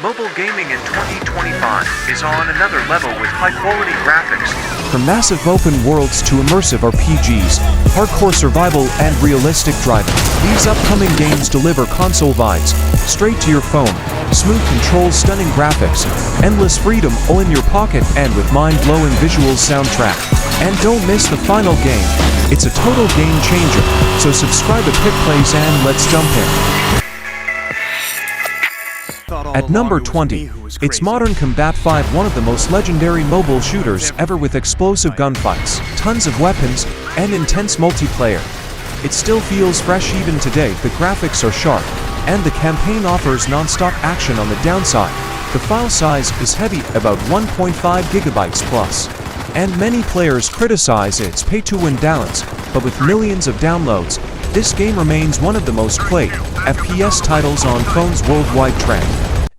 Mobile gaming in 2025 is on another level with high-quality graphics. From massive open worlds to immersive RPGs, hardcore survival, and realistic driving, these upcoming games deliver console vibes, straight to your phone, smooth controls, stunning graphics, endless freedom all in your pocket, and with mind-blowing visuals soundtrack. And don't miss the final game. It's a total game changer, so subscribe to EpicPlayz and let's jump in. At number 20, it's Modern Combat 5, one of the most legendary mobile shooters ever, with explosive gunfights, tons of weapons, and intense multiplayer. It still feels fresh even today. The graphics are sharp, and the campaign offers non-stop action. On the downside, the file size is heavy, about 1.5 gigabytes plus. And many players criticize its pay-to-win balance, but with millions of downloads, this game remains one of the most played FPS titles on phones worldwide. Trend.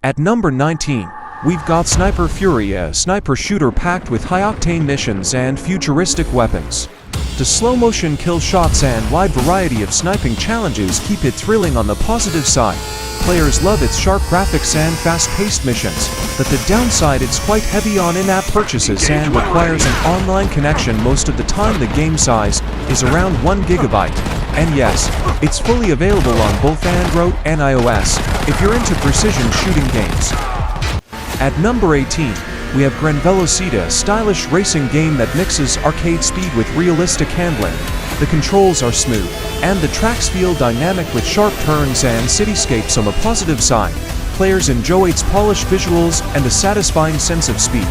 At number 19, we've got Sniper Fury, a sniper shooter packed with high-octane missions and futuristic weapons. The slow-motion kill shots and wide variety of sniping challenges keep it thrilling. On the positive side, players love its sharp graphics and fast-paced missions, but the downside, it's quite heavy on in-app purchases and requires an online connection most of the time. The game size is around 1 gigabyte. And yes, it's fully available on both Android and iOS if you're into precision shooting games. At number 18, we have Gran Velocita, a stylish racing game that mixes arcade speed with realistic handling. The controls are smooth, and the tracks feel dynamic with sharp turns and cityscapes. On the positive side, players enjoy its polished visuals and a satisfying sense of speed.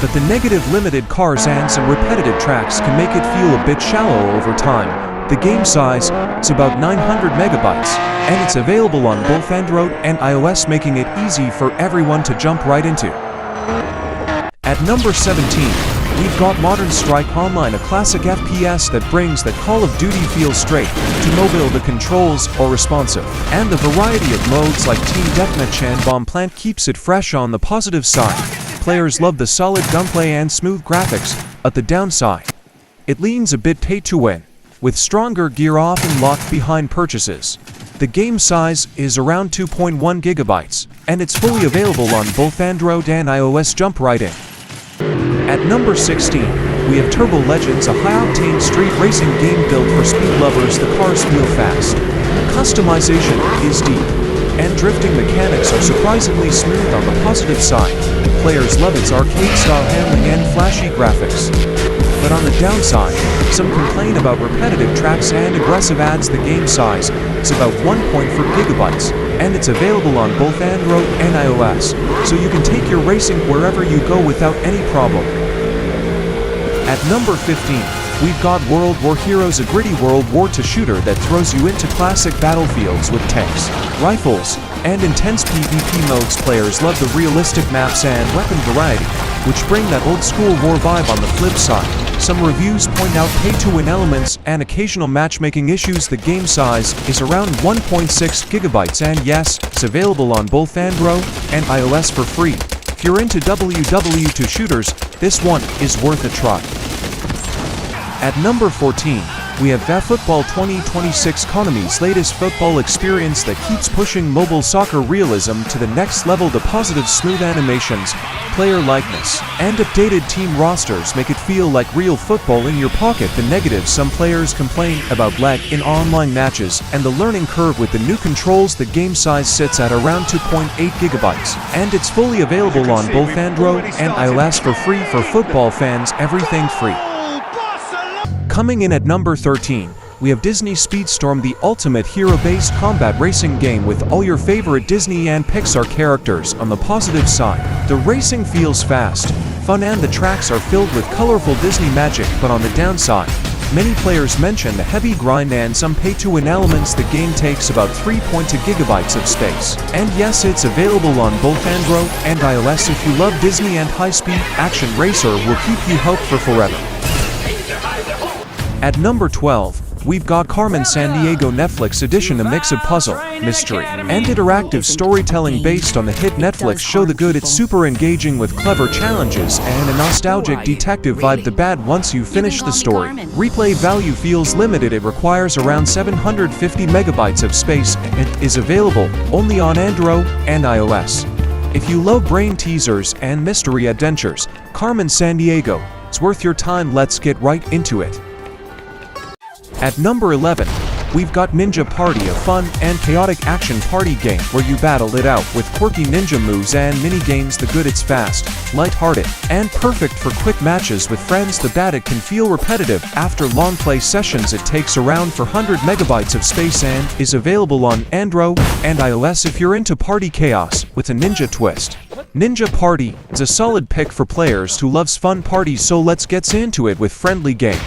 But the negative, limited cars and some repetitive tracks can make it feel a bit shallow over time. The game size is about 900 megabytes, and it's available on both Android and iOS, making it easy for everyone to jump right into. At number 17, we've got Modern Strike Online, a classic FPS that brings that Call of Duty feel straight to mobile. The controls are responsive, and the variety of modes like Team Deathmatch and Bomb Plant keeps it fresh. On the positive side, players love the solid gunplay and smooth graphics. At the downside, it leans a bit pay-to-win, with stronger gear often locked behind purchases. The game size is around 2.1 gigabytes, and it's fully available on both Android and iOS. Jump right in. At number 16, we have Turbo Legends, a high-octane street racing game built for speed lovers. The cars feel fast, customization is deep, and drifting mechanics are surprisingly smooth. On the positive side, players love its arcade-style handling and flashy graphics. But on the downside, some complain about repetitive tracks and aggressive ads. The game size is about 1.4 gigabytes, and it's available on both Android and iOS, so you can take your racing wherever you go without any problem. At number 15, we've got World War Heroes, a gritty World War II shooter that throws you into classic battlefields with tanks, rifles, and intense PvP modes. Players love the realistic maps and weapon variety, which bring that old-school war vibe. On the flip side, some reviews point out pay-to-win elements and occasional matchmaking issues. The game size is around 1.6 gigabytes, and yes, it's available on both Android and iOS for free. If you're into WW2 shooters, this one is worth a try. At number 14, we have eFootball 2026, Konami's latest football experience that keeps pushing mobile soccer realism to the next level. The positive, smooth animations, player likeness, and updated team rosters make it feel like real football in your pocket. The negatives, some players complain about lag in online matches and the learning curve with the new controls. The game size sits at around 2.8 gigabytes, and it's fully available on both Android and iOS for free. For football fans, everything free. Coming in at number 13, we have Disney Speedstorm, the ultimate hero-based combat racing game with all your favorite Disney and Pixar characters. On the positive side, the racing feels fast, fun, and the tracks are filled with colorful Disney magic. But on the downside, many players mention the heavy grind and some pay-to-win elements. The game takes about 3.2 gigabytes of space, and yes, it's available on both Android and iOS. If you love Disney and high-speed action, racer will keep you hooked for forever. At number 12, we've got Carmen Sandiego Netflix edition, a mix of puzzle, mystery, and interactive storytelling based on the hit Netflix show The Good. It's super engaging with clever challenges and a nostalgic detective vibe. The bad, once you finish the story, replay value feels limited. It requires around 750 megabytes of space and is available only on Android and iOS. If you love brain teasers and mystery adventures, Carmen Sandiego, it's worth your time. Let's get right into it. At number 11, we've got Ninja Party, a fun and chaotic action party game where you battle it out with quirky ninja moves and mini-games. The good, it's fast, light-hearted, and perfect for quick matches with friends. The bad, it can feel repetitive after long play sessions. It takes around 400 megabytes of space and is available on Android and iOS if you're into party chaos with a ninja twist. Ninja Party is a solid pick for players who loves fun parties, so let's get into it with friendly game.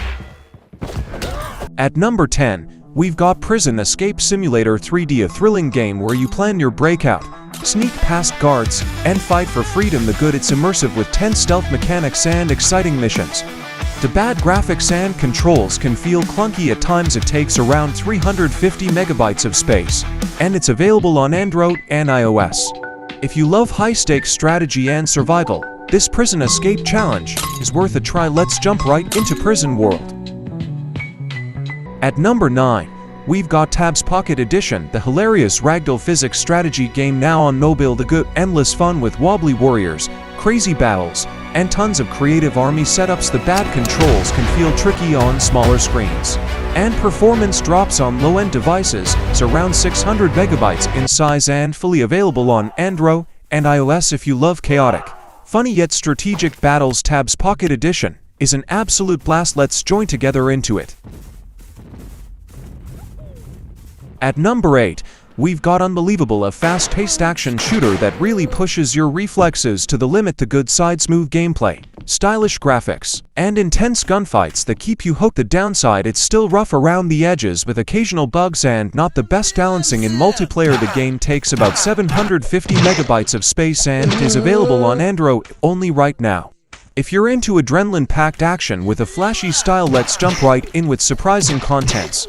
At number 10, we've got Prison Escape Simulator 3D, a thrilling game where you plan your breakout, sneak past guards, and fight for freedom. The good, it's immersive with 10 stealth mechanics and exciting missions. The bad, graphics and controls can feel clunky at times. It takes around 350 megabytes of space, and it's available on Android and iOS. If you love high-stakes strategy and survival, this Prison Escape challenge is worth a try. Let's jump right into Prison World. At number 9, we've got Tabs Pocket Edition, the hilarious ragdoll physics strategy game now on mobile. The good, endless fun with wobbly warriors, crazy battles, and tons of creative army setups. The bad, controls can feel tricky on smaller screens, and performance drops on low-end devices. It's around 600 megabytes in size and fully available on Android and iOS if you love chaotic, funny yet strategic battles. Tabs Pocket Edition is an absolute blast. Let's join together into it. At number 8, we've got Unbelievable, a fast-paced action shooter that really pushes your reflexes to the limit. The good side, smooth gameplay, stylish graphics, and intense gunfights that keep you hooked. The downside, it's still rough around the edges with occasional bugs and not the best balancing in multiplayer. The game takes about 750 megabytes of space and is available on Android only right now. If you're into adrenaline-packed action with a flashy style, let's jump right in with surprising contents.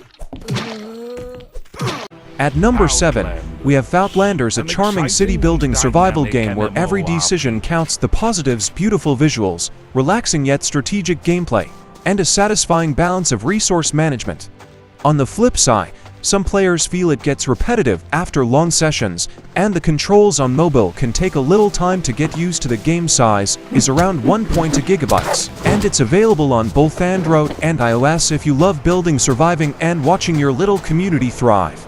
At number 7, we have Outlanders, a charming city-building survival game where every decision counts. The positives, beautiful visuals, relaxing yet strategic gameplay, and a satisfying balance of resource management. On the flip side, some players feel it gets repetitive after long sessions, and the controls on mobile can take a little time to get used to. The game size is around 1.2 gigabytes, and it's available on both Android and iOS if you love building, surviving, and watching your little community thrive.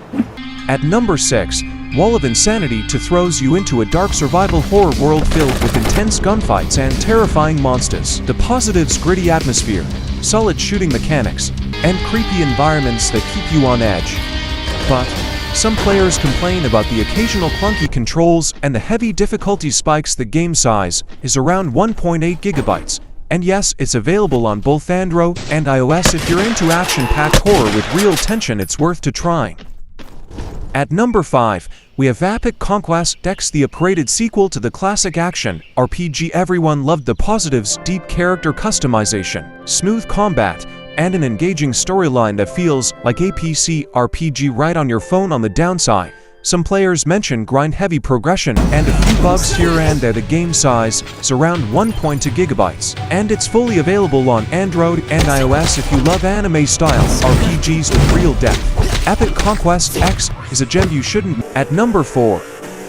At number 6, Wall of Insanity 2 throws you into a dark survival horror world filled with intense gunfights and terrifying monsters. The positives, gritty atmosphere, solid shooting mechanics, and creepy environments that keep you on edge. But some players complain about the occasional clunky controls and the heavy difficulty spikes. The game size is around 1.8 gigabytes. And yes, it's available on both Android and iOS if you're into action-packed horror with real tension. It's worth trying. At number 5, we have Epic Conquest X, the upgraded sequel to the classic action RPG. Everyone loved the positives, deep character customization, smooth combat, and an engaging storyline that feels like a PC RPG right on your phone. On the downside, some players mention grind-heavy progression and a few bugs here and there. The game size is around 1.2 gigabytes, and it's fully available on Android and iOS if you love anime-style RPGs with real depth. Epic Conquest X is a gem you shouldn't. At number 4,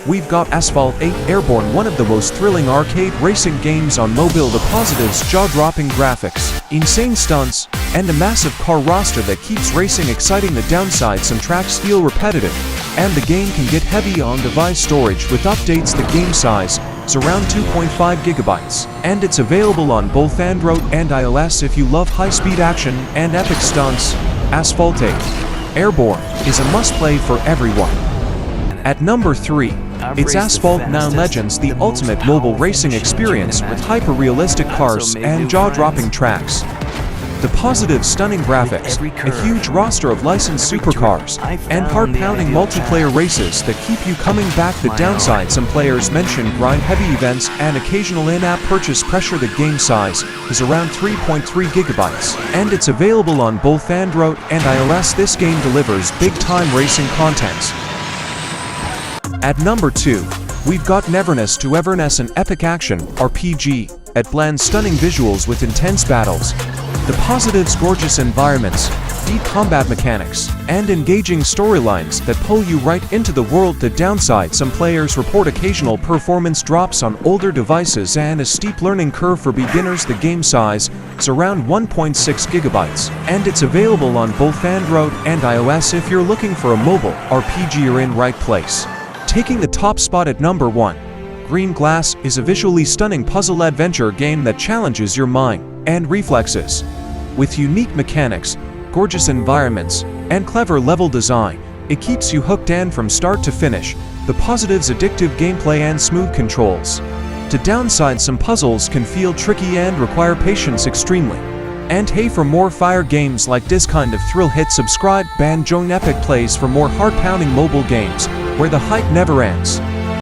we've got Asphalt 8 Airborne, one of the most thrilling arcade racing games on mobile. The positives, jaw-dropping graphics, insane stunts, and a massive car roster that keeps racing exciting. The downside, some tracks feel repetitive, and the game can get heavy on device storage with updates. The game size is around 2.5 gigabytes, and it's available on both Android and iOS if you love high-speed action and epic stunts. Asphalt 8 Airborne is a must-play for everyone. At number 3, it's Asphalt 9 Legends, the ultimate mobile racing experience with hyper-realistic cars and jaw-dropping tracks. The positive, stunning graphics, a huge roster of licensed supercars, and heart-pounding multiplayer races that keep you coming back. The downside, some players mention grind-heavy events and occasional in-app purchase pressure. The game size is around 3.3 gigabytes, and it's available on both Android and iOS. This game delivers big-time racing content. At number 2, we've got Neverness to Everness, an epic action RPG that blends stunning visuals with intense battles. The positives, gorgeous environments, upbeat combat mechanics, and engaging storylines that pull you right into the world. The downside: some players report occasional performance drops on older devices and a steep learning curve for beginners. The game size is around 1.6 gigabytes, and it's available on both Android and iOS. If you're looking for a mobile RPG, you're in right place. Taking the top spot at number 1, Green Glass is a visually stunning puzzle adventure game that challenges your mind and reflexes. With unique mechanics, gorgeous environments, and clever level design, it keeps you hooked and from start to finish. The positives: addictive gameplay and smooth controls. To downside: some puzzles can feel tricky and require patience extremely. And hey, for more fire games like this kind of thrill, hit subscribe and join EpicPlayz for more heart-pounding mobile games, where the hype never ends.